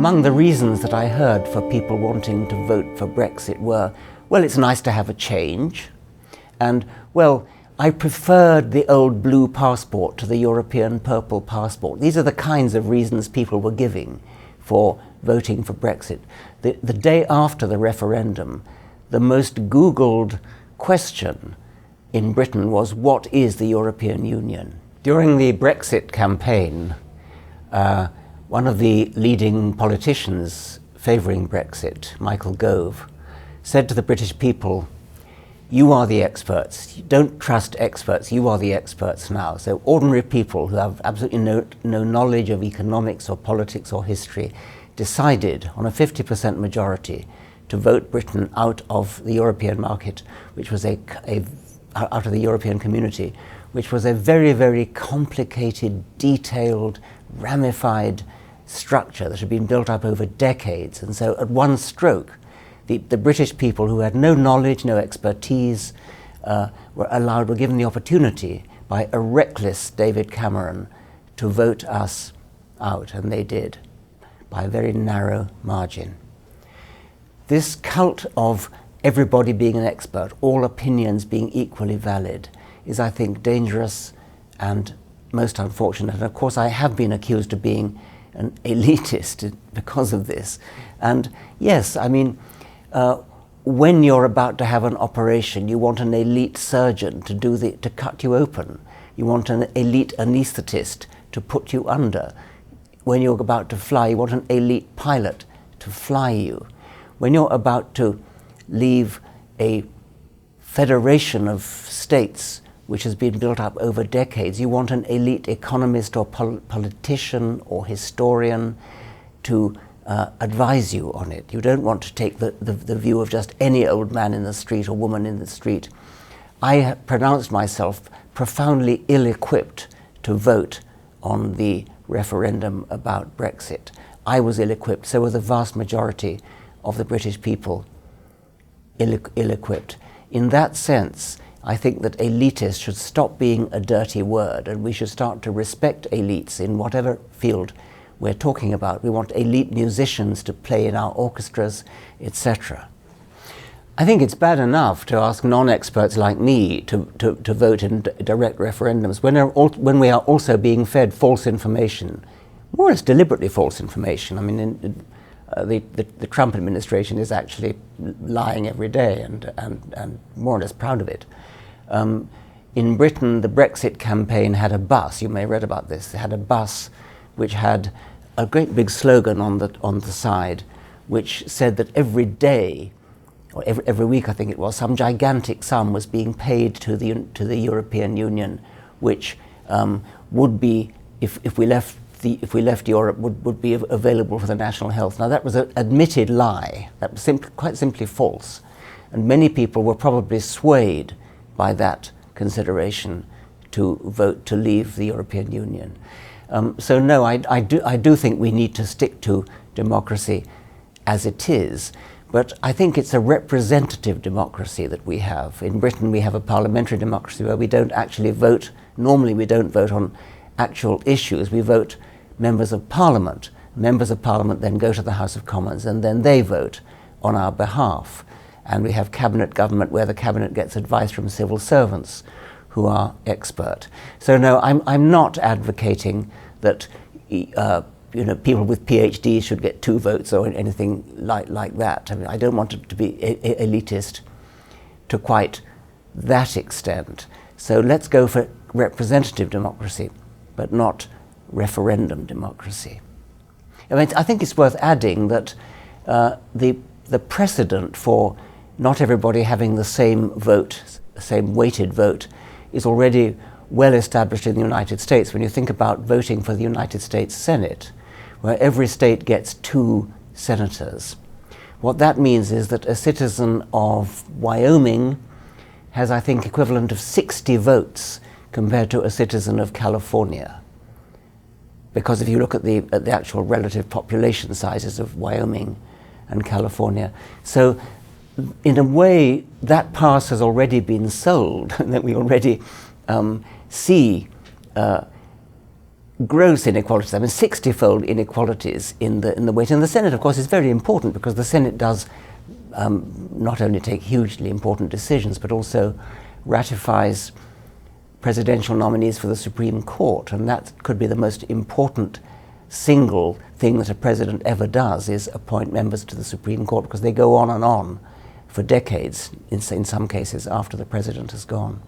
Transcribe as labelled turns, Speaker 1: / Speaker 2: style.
Speaker 1: Among the reasons that I heard for people wanting to vote for Brexit were, well, it's nice to have a change, and, well, I preferred the old blue passport to the European purple passport. These are the kinds of reasons people were giving for voting for Brexit. The day after the referendum, the most Googled question in Britain was, what is the European Union? During the Brexit campaign, one of the leading politicians favouring Brexit, Michael Gove, said to the British people, you are the experts. Don't trust experts. You are the experts now. So ordinary people who have absolutely no knowledge of economics or politics or history decided on a 50% majority to vote Britain out of the European market, which was out of the European community, which was a very, very complicated, detailed, ramified structure that had been built up over decades. And so at one stroke, the British people who had no knowledge, no expertise, were given the opportunity by a reckless David Cameron to vote us out, and they did, by a very narrow margin. This cult of everybody being an expert, all opinions being equally valid, is, I think, dangerous and most unfortunate. And of course, I have been accused of being an elitist because of this. And yes, I mean, when you're about to have an operation, you want an elite surgeon to cut you open. You want an elite anaesthetist to put you under. When you're about to fly, you want an elite pilot to fly you. When you're about to leave a federation of states which has been built up over decades, you want an elite economist or politician or historian to advise you on it. You don't want to take the view of just any old man in the street or woman in the street. I pronounced myself profoundly ill-equipped to vote on the referendum about Brexit. I was ill-equipped, so were the vast majority of the British people ill-equipped. In that sense, I think that elitist should stop being a dirty word, and we should start to respect elites in whatever field we're talking about. We want elite musicians to play in our orchestras, etc. I think it's bad enough to ask non-experts like me to vote in direct referendums when we are also being fed false information, more or less deliberately false information. I mean, the Trump administration is actually lying every day and more or less proud of it. In Britain, the Brexit campaign had a bus. You may have read about this. They had a bus which had a great big slogan on the side, which said that every day, or every week I think it was, some gigantic sum was being paid to the European Union, which would be, if we left Europe, would be available for the national health. Now that was an admitted lie. That was quite simply false, and many people were probably swayed by that consideration to vote to leave the European Union. So no, I do think we need to stick to democracy as it is, but I think it's a representative democracy that we have. In Britain we have a parliamentary democracy where we don't actually vote. Normally we don't vote on actual issues, we vote members of parliament. Members of parliament then go to the House of Commons and then they vote on our behalf. And we have cabinet government where the cabinet gets advice from civil servants who are expert. So no, I'm not advocating that people with PhDs should get 2 votes or anything like that. I mean, I don't want it to be elitist to quite that extent. So let's go for representative democracy, but not referendum democracy. I mean, I think it's worth adding that the precedent for not everybody having the same vote, same weighted vote, is already well established in the United States. When you think about voting for the United States Senate, where every state gets 2 senators, what that means is that a citizen of Wyoming has, I think, equivalent of 60 votes compared to a citizen of California. Because if you look at the actual relative population sizes of Wyoming and California. So in a way, that pass has already been sold, that we already see gross inequalities, I mean 60-fold inequalities in the weight. And the Senate, of course, is very important because the Senate does not only take hugely important decisions, but also ratifies presidential nominees for the Supreme Court. And that could be the most important single thing that a president ever does, is appoint members to the Supreme Court, because they go on and on for decades, in some cases, after the president has gone.